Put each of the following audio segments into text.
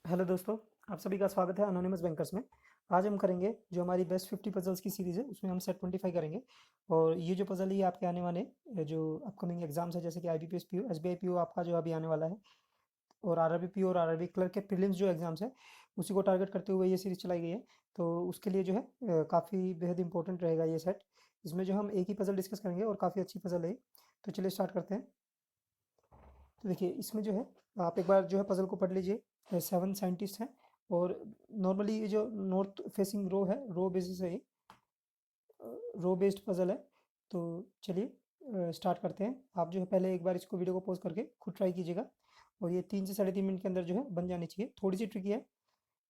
Hello दोस्तों, आप सभी का स्वागत है अनोनिमस बैंकर्स में। आज हम करेंगे जो हमारी बेस्ट 50 पजल्स की सीरीज़ है, उसमें हम सेट 25 करेंगे। और ये जो पजल है ये आपके आने वाले जो अपकमिंग एग्जाम्स है, जैसे कि आईबीपीएस पीओ, एसबीआई पीओ आपका जो अभी आने वाला है, और आरआरबी पीओ और आरआरबी क्लर्क के प्रीलिम्स जो एग्जाम्स है, उसी को टारगेट करते हुए ये सीरीज चलाई गई है। तो उसके लिए जो है काफ़ी बेहद इंपॉर्टेंट रहेगा ये सेट। इसमें जो हम एक ही पजल डिस्कस करेंगे और काफ़ी अच्छी पजल है। तो चलिए स्टार्ट करते हैं। तो देखिए इसमें जो है, आप एक बार जो है पजल को पढ़ लीजिए। 7 साइंटिस्ट हैं, और नॉर्मली ये जो नॉर्थ फेसिंग रो है, रो बेसिस है, रो बेस्ड पजल है। तो चलिए स्टार्ट करते हैं। आप जो है पहले एक बार इसको वीडियो को पॉज करके खुद ट्राई कीजिएगा, और ये 3 से 3.5 मिनट के अंदर जो है बन जानी चाहिए। थोड़ी सी ट्रिकी है,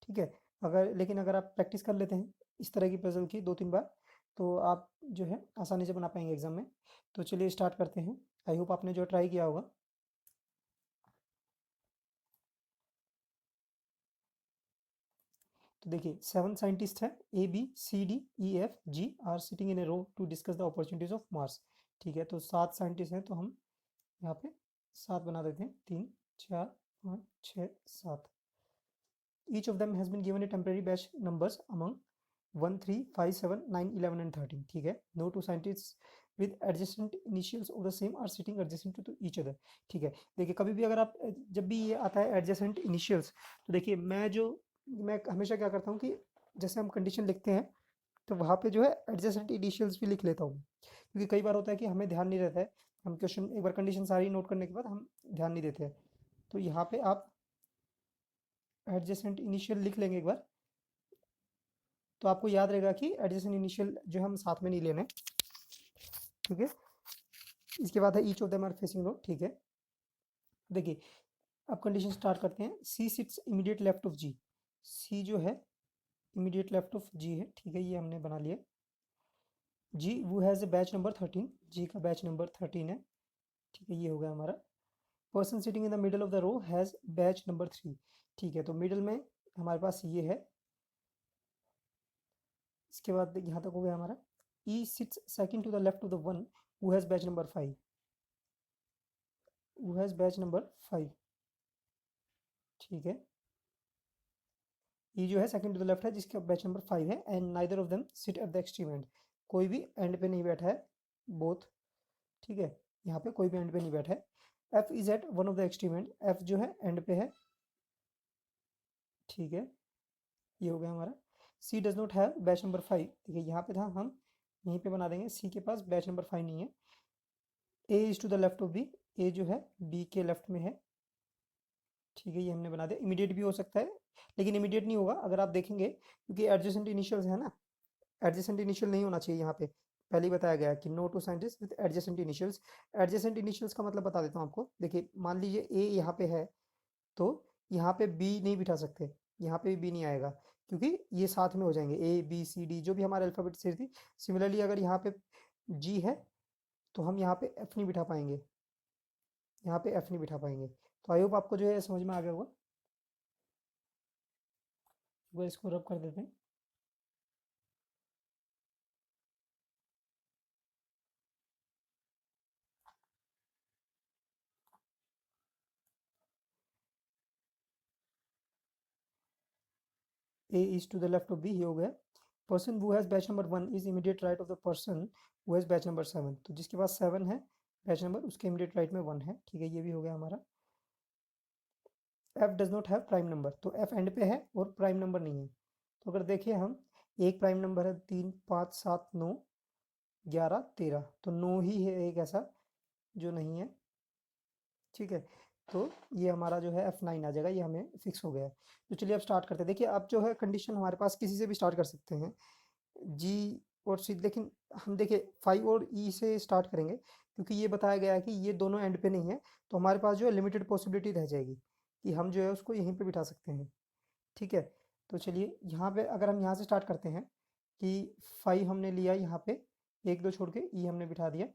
ठीक है। लेकिन अगर आप प्रैक्टिस कर लेते हैं इस तरह की पजल की 2-3 बार, तो आप जो है आसानी से बना पाएंगे एग्जाम में। तो चलिए स्टार्ट करते हैं। आई होप आपने जो ट्राई किया होगा। तो देखिए 7 साइंटिस्ट हैं, A B C D E F G are sitting in a row to discuss the opportunities of Mars. ठीक है, तो 7 साइंटिस्ट हैं, तो हम यहाँ पे 7 बना देते हैं। 3 4 5 6 7। Each of them has been given a temporary batch numbers among 1 3 5 7 9 11 and 13। ठीक है, no two scientist with adjacent initials of the same are sitting adjacent to each other. ठीक है, देखिए कभी भी अगर आप जब भी ये आता है एडजेसेंट इनिशियल्स, तो देखिए मैं हमेशा क्या करता हूँ कि जैसे हम कंडीशन लिखते हैं, तो वहाँ पे जो है एडजेसेंट इनिशियल्स भी लिख लेता हूँ, क्योंकि कई बार होता है कि हमें ध्यान नहीं रहता है। हम क्वेश्चन एक बार कंडीशन सारी नोट करने के बाद हम ध्यान नहीं देते हैं। तो यहाँ पे आप एडजेसेंट इनिशियल लिख लेंगे एक बार, तो आपको याद रहेगा कि एडजेसेंट इनिशियल जो हम साथ में नहीं लेने। ठीक है, इसके बाद है each of them are facing row. ठीक है, देखिए अब कंडीशन स्टार्ट करते हैं। C sits immediate left of G. C जो है इमीडिएट लेफ्ट ऑफ जी है। ठीक है, ये हमने बना लिया। जी वो हैज़ ए बैच नंबर 13। जी का बैच नंबर 13 है। ठीक है, ये हो गया हमारा। Person sitting in the middle of the row has batch number 3। ठीक है, तो मिडल में हमारे पास ये है। इसके बाद यहाँ तक हो गया हमारा। E sits second to the left of the one who has batch number 5। Who has batch number 5। ठीक है, ये जो है सेकंड टू द लेफ्ट है, जिसका बैच नंबर 5 है। And neither of them sit at the extreme and. कोई भी एंड पे नहीं बैठा है, बोथ। ठीक है, यहाँ पे कोई भी एंड पे नहीं बैठा है। F is at one of the extreme end. F जो है एंड पे है। ठीक है, ये हो गया हमारा। C does not have batch number 5। ठीक है, यहाँ पे था, हम यहीं पे बना देंगे। सी के पास बैच नंबर 5 नहीं है। A is to the left of B. A जो है बी के लेफ्ट में है। ठीक है, ये हमने बना दिया। इमीडिएट भी हो सकता है, लेकिन इमीडिएट नहीं होगा अगर आप देखेंगे, क्योंकि एडजेसेंट इनिशियल्स है ना। एडजेसेंट इनिशियल नहीं होना चाहिए यहाँ पे। पहले ही बताया गया है कि no two scientist with adjacent initials. Adjacent initials का मतलब बता देता हूँ आपको। देखिए मान लीजिए ए यहाँ पे है, तो यहाँ पे बी नहीं बिठा सकते। यहाँ पे भी बी नहीं आएगा, क्योंकि ये साथ में हो जाएंगे। ए बी सी डी जो भी हमारे अल्फाबेट से थी। सिमिलरली अगर यहाँ पे जी है, तो हम यहाँ पे एफ नहीं बिठा पाएंगे। यहाँ पे एफ नहीं बिठा पाएंगे। तो आई होप आपको जो है समझ में आ गया होगा। एक बार इसको रब कर देते हैं। A is to the left of B, ये हो गया। Person who has batch number 1 is immediate right of the person who has batch number 7। तो जिसके पास 7 है बैच नंबर, उसके इमीडिएट राइट में 1 है। ठीक है, ये भी हो गया हमारा। F does not have prime number. तो F एंड पे है और प्राइम नंबर नहीं है। तो अगर देखिए हम, एक प्राइम नंबर है, 3 5 7 9 11 13। तो 9 ही है एक ऐसा जो नहीं है। ठीक है, तो ये हमारा जो है F9 आ जाएगा, ये हमें फिक्स हो गया है। तो चलिए अब स्टार्ट करते हैं। देखिए अब जो है कंडीशन हमारे पास किसी से भी स्टार्ट कर सकते हैं, जी और सी। लेकिन हम देखिए 5 और ई से स्टार्ट करेंगे, क्योंकि ये बताया गया है कि ये दोनों एंड पे नहीं है। तो हमारे पास जो है लिमिटेड पॉसिबिलिटी रह जाएगी कि हम जो है उसको यहीं पे बिठा सकते हैं। ठीक है, तो चलिए यहाँ पे अगर हम यहाँ से स्टार्ट करते हैं कि 5 हमने लिया यहाँ पे, 1 2 छोड़ के ई हमने बिठा दिया।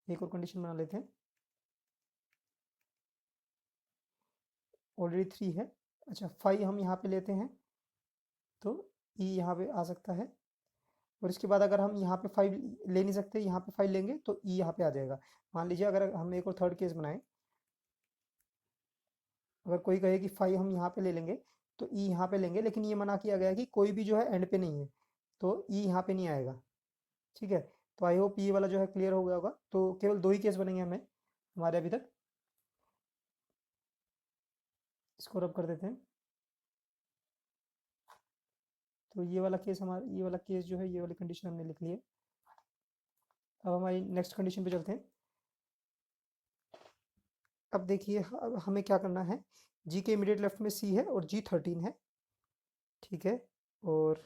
एक और कंडीशन बना लेते हैं। ऑलरेडी 3 है। अच्छा, 5 हम यहाँ पे लेते हैं, तो ई यहाँ पे आ सकता है। और इसके बाद अगर हम यहाँ पे 5 ले नहीं सकते, यहाँ पे 5 लेंगे तो ई यहाँ पे आ जाएगा। मान लीजिए अगर हम एक और थर्ड केस बनाएं, अगर कोई कहे कि फाई हम यहाँ पे ले लेंगे तो ई यहाँ पे लेंगे, लेकिन ये मना किया गया है कि कोई भी जो है एंड पे नहीं है, तो ई यहाँ पे नहीं आएगा। ठीक है, तो आई होप ये वाला जो है क्लियर हो गया होगा। तो केवल दो ही केस बनेंगे हमें हमारे अभी तक। इसको रब कर देते हैं। तो ये वाला केस हमारा, ये वाला केस जो है, ये वाली कंडीशन हमने लिख ली है। अब हमारी नेक्स्ट कंडीशन पे चलते हैं। अब देखिए, अब हमें क्या करना है। जी के इमीडिएट लेफ्ट में सी है और जी 13 है। ठीक है, और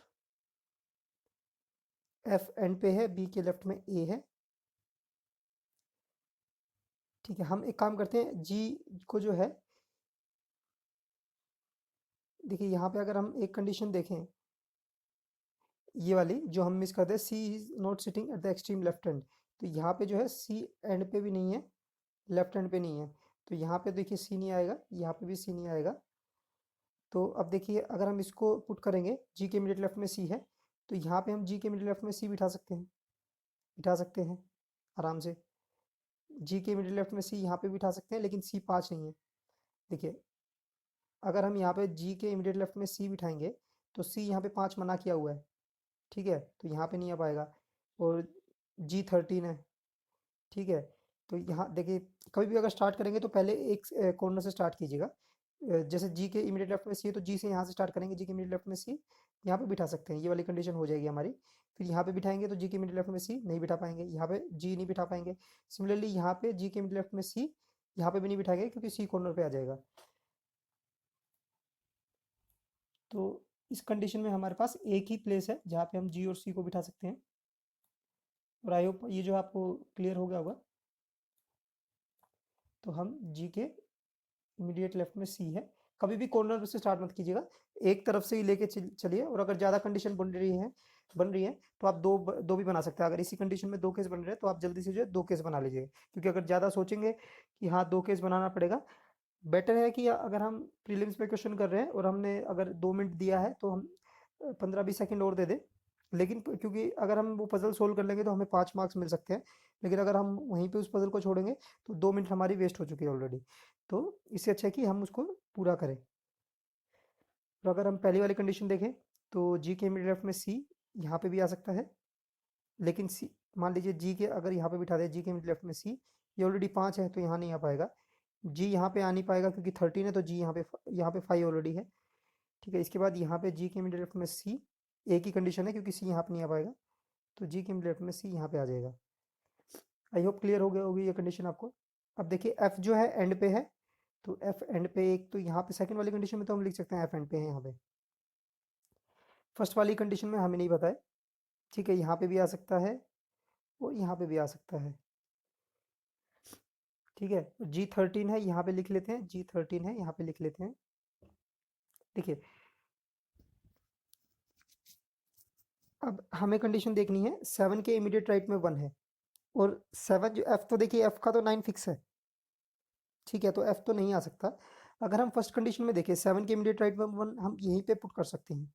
एफ एंड पे है, बी के लेफ्ट में ए है। ठीक है, हम एक काम करते हैं, जी को जो है, देखिए यहाँ पे अगर हम एक कंडीशन देखें, ये वाली जो हम मिस करते हैं, C is not sitting at the extreme left hand, तो यहाँ पे जो है सी एंड पे भी नहीं है, लेफ्ट हैंड पे नहीं है, तो यहाँ पे देखिए सी नहीं आएगा, यहाँ पे भी सी नहीं आएगा। तो अब देखिए अगर हम इसको पुट करेंगे, जी के इमीडिएट लेफ्ट में सी है, तो यहाँ पे हम जी के इमीडिएट लेफ्ट में सी बिठा सकते हैं, बिठा सकते हैं आराम से। जी के इमीडिएट लेफ्ट में सी यहाँ पे बिठा सकते हैं, लेकिन सी 5 नहीं है। देखिए अगर हम यहाँ पे जी के इमीडिएट लेफ्ट में सी बिठाएंगे, तो सी यहाँ पे 5 मना किया हुआ है। ठीक है, तो यहाँ पे नहीं आ पाएगा। और जी 13 है। ठीक है, तो यहाँ देखिए, कभी भी अगर स्टार्ट करेंगे तो पहले एक कॉर्नर से स्टार्ट कीजिएगा। जैसे जी के इमीडिएट लेफ्ट में सी है, तो जी से यहाँ से स्टार्ट करेंगे, जी के इमीडिएट लेफ्ट में सी यहाँ पे बिठा सकते हैं, ये वाली कंडीशन हो जाएगी हमारी। फिर यहाँ पे बिठाएंगे तो जी के इमीडिएट लेफ्ट में सी नहीं बिठा पाएंगे, यहाँ पे जी नहीं बिठा पाएंगे। सिमिलरली यहाँ पे जी के इमीडिएट लेफ्ट में सी यहाँ पे भी नहीं बिठाएंगे, क्योंकि सी कॉर्नर पे आ जाएगा। तो इस कंडीशन में हमारे पास एक ही प्लेस है जहाँ पे हम जी और सी को बिठा सकते हैं। और आई होप ये जो आपको क्लियर हो गया होगा। तो हम जी के इमीडिएट लेफ्ट में सी है, कभी भी कॉर्नर से स्टार्ट मत कीजिएगा, एक तरफ से ही लेके चलिए। और अगर ज़्यादा कंडीशन बन रही है तो आप दो भी बना सकते हैं। अगर इसी कंडीशन में दो केस बन रहे हैं तो आप जल्दी से जो है दो केस बना लीजिए, क्योंकि अगर ज़्यादा सोचेंगे कि हाँ दो केस बनाना पड़ेगा, बेटर है कि अगर हम प्रीलिम्स में क्वेश्चन कर रहे हैं और हमने अगर 2 मिनट दिया है तो हम 15-20 सेकंड और दे दें। लेकिन क्योंकि अगर हम वो पजल सोल्व कर लेंगे तो हमें 5 मार्क्स मिल सकते हैं, लेकिन अगर हम वहीं पे उस पजल को छोड़ेंगे तो 2 मिनट हमारी वेस्ट हो चुकी है ऑलरेडी। तो इससे अच्छा है कि हम उसको पूरा करें। तो अगर हम पहली वाली कंडीशन देखें, तो जी के इमीडिएट लेफ्ट में सी यहाँ पे भी आ सकता है, लेकिन सी, मान लीजिए जी के अगर यहाँ पे बिठा दें, जी के इमीडिएट लेफ्ट में सी, ये ऑलरेडी 5 है तो यहाँ नहीं आ पाएगा। जी यहाँ पे आ नहीं पाएगा क्योंकि 13 है, तो जी यहाँ पे 5 ऑलरेडी है। ठीक है, इसके बाद यहाँ पे जी के मिडिल लेफ्ट में सी, एक ही कंडीशन है क्योंकि सी यहाँ पे नहीं आ पाएगा, तो जी के मिडिल लेफ्ट में सी यहाँ पे आ जाएगा। आई होप क्लियर हो गया होगी ये कंडीशन आपको। अब देखिए एफ जो है एंड पे है, तो एफ एंड पे एक, तो यहाँ पे सेकंड वाली कंडीशन में तो हम लिख सकते हैं एफ एंड पे है यहाँ पे। फर्स्ट वाली कंडीशन में हमें नहीं पता है। ठीक है, यहाँ पे भी आ सकता है और यहाँ पे भी आ सकता है। ठीक है, जी 13 है, यहाँ पे लिख लेते हैं, जी 13 है यहाँ पे लिख लेते हैं। देखिए अब हमें कंडीशन देखनी है, 7 के इमीडिएट राइट में 1 है, और 7 जो एफ, तो देखिए एफ का तो 9 फिक्स है। ठीक है, तो एफ तो नहीं आ सकता। अगर हम फर्स्ट कंडीशन में देखें, 7 के इमीडिएट राइट में 1 हम यहीं पे पुट कर सकते हैं,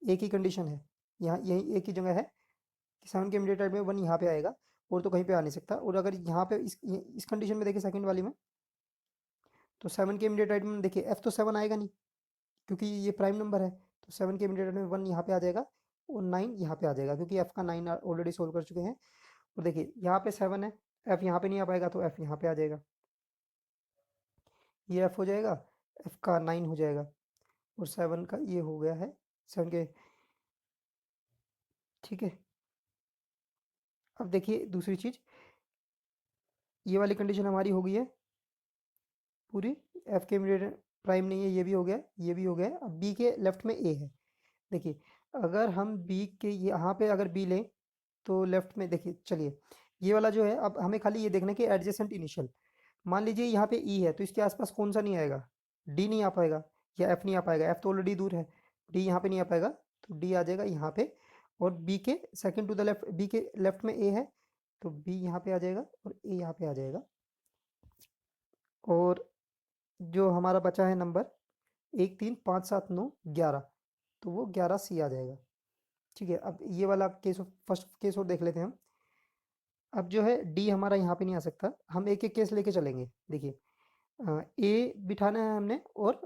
एक ही कंडीशन है, यहाँ यही एक ही जगह है कि 7 के इमीडिएट राइट में 1 यहाँ पे आएगा, और तो कहीं पे आ नहीं सकता। और अगर यहाँ पे इस कंडीशन में देखें सेकंड वाली में, तो 7 के इमीडिएट राइट में देखिए एफ तो 7 आएगा नहीं, क्योंकि ये प्राइम नंबर है, तो 7 के इमीडिएट राइट में 1 यहाँ पे आ जाएगा और 9 यहाँ पे आ जाएगा, क्योंकि एफ का 9 ऑलरेडी सोल्व कर चुके हैं। और देखिए यहाँ पे 7 है, एफ यहाँ पे नहीं आ पाएगा, तो एफ यहाँ पे आ जाएगा, ये एफ हो जाएगा, एफ का 9 हो जाएगा, और 7 का ये हो गया है 7 के। ठीक है, अब देखिए दूसरी चीज, ये वाली कंडीशन हमारी हो गई है पूरी। एफ के इमीडिएट प्राइम नहीं है, ये भी हो गया, ये भी हो गया। अब बी के लेफ्ट में ए है। देखिए अगर हम बी के यहाँ पे अगर बी लें, तो लेफ्ट में देखिए, चलिए ये वाला जो है, अब हमें खाली ये देखना है कि एडजेसेंट इनिशियल, मान लीजिए यहाँ पे ई है, तो इसके आसपास कौन सा नहीं आएगा, डी नहीं आ पाएगा, या एफ नहीं आ पाएगा, एफ तो ऑलरेडी दूर है, डी यहाँ पे नहीं आ पाएगा, तो डी आ जाएगा यहाँ पे। और बी के second to the left, B के लेफ्ट में ए है, तो बी यहाँ पे आ जाएगा और ए यहाँ पे आ जाएगा। और जो हमारा बचा है नंबर 1 3 5 7 9 11, तो वो 11 सी आ जाएगा। ठीक है, अब ये वाला केस, फर्स्ट केस और देख लेते हैं हम। अब जो है डी हमारा यहाँ पे नहीं आ सकता, हम एक एक केस लेके चलेंगे। देखिए ए बिठाना है हमने और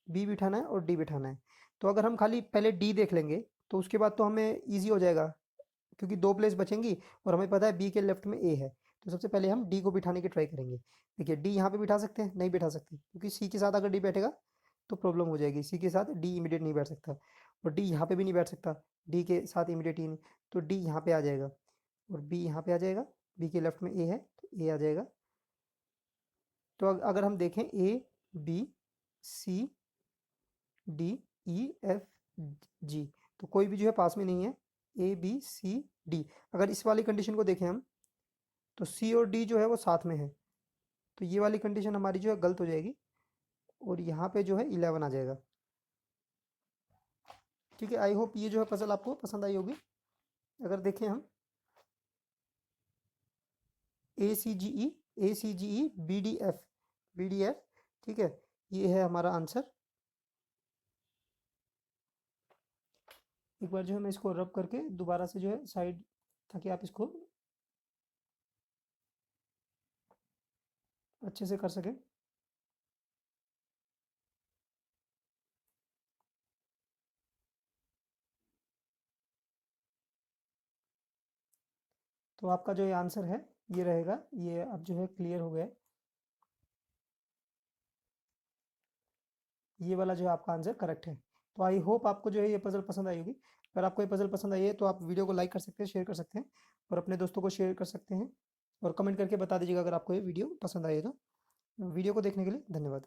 बी बिठाना है और डी बिठाना है। तो अगर हम खाली पहले डी देख लेंगे तो उसके बाद तो हमें ईज़ी हो जाएगा, क्योंकि 2 प्लेस बचेंगी और हमें पता है बी के लेफ्ट में ए है। तो सबसे पहले हम डी को बिठाने की ट्राई करेंगे। देखिए डी यहाँ पे बिठा सकते हैं? नहीं बिठा सकते, क्योंकि सी के साथ अगर डी बैठेगा तो प्रॉब्लम हो जाएगी। सी के साथ डी इमीडिएट नहीं बैठ सकता और डी यहाँ पे भी नहीं बैठ सकता, डी के साथ इमीडिएट ही नहीं। तो डी यहाँ पे आ जाएगा और बी यहाँ पे आ जाएगा। बी के लेफ्ट में ए है तो ए आ जाएगा। तो अगर हम देखें A B C D E F G, तो कोई भी जो है पास में नहीं है। ए बी सी डी, अगर इस वाली कंडीशन को देखें हम तो सी और डी जो है वो साथ में है, तो ये वाली कंडीशन हमारी जो है गलत हो जाएगी और यहाँ पे जो है 11 आ जाएगा। ठीक है, आई होप ये जो है पजल आपको पसंद आई होगी। अगर देखें हम ए सी जी ई बी डी एफ, ठीक है, ये है हमारा आंसर। एक बार जो है मैं इसको रब करके दोबारा से जो है साइड, ताकि आप इसको अच्छे से कर सकें। तो आपका जो ये आंसर है ये रहेगा, ये अब जो है क्लियर हो गया है। ये वाला जो है आपका आंसर करेक्ट है। तो आई होप आपको जो है ये पजल पसंद आई होगी। अगर आपको ये पजल पसंद आई है तो आप वीडियो को लाइक कर सकते हैं, शेयर कर सकते हैं और अपने दोस्तों को शेयर कर सकते हैं और कमेंट करके बता दीजिएगा अगर आपको ये वीडियो पसंद आई है तो। वीडियो को देखने के लिए धन्यवाद।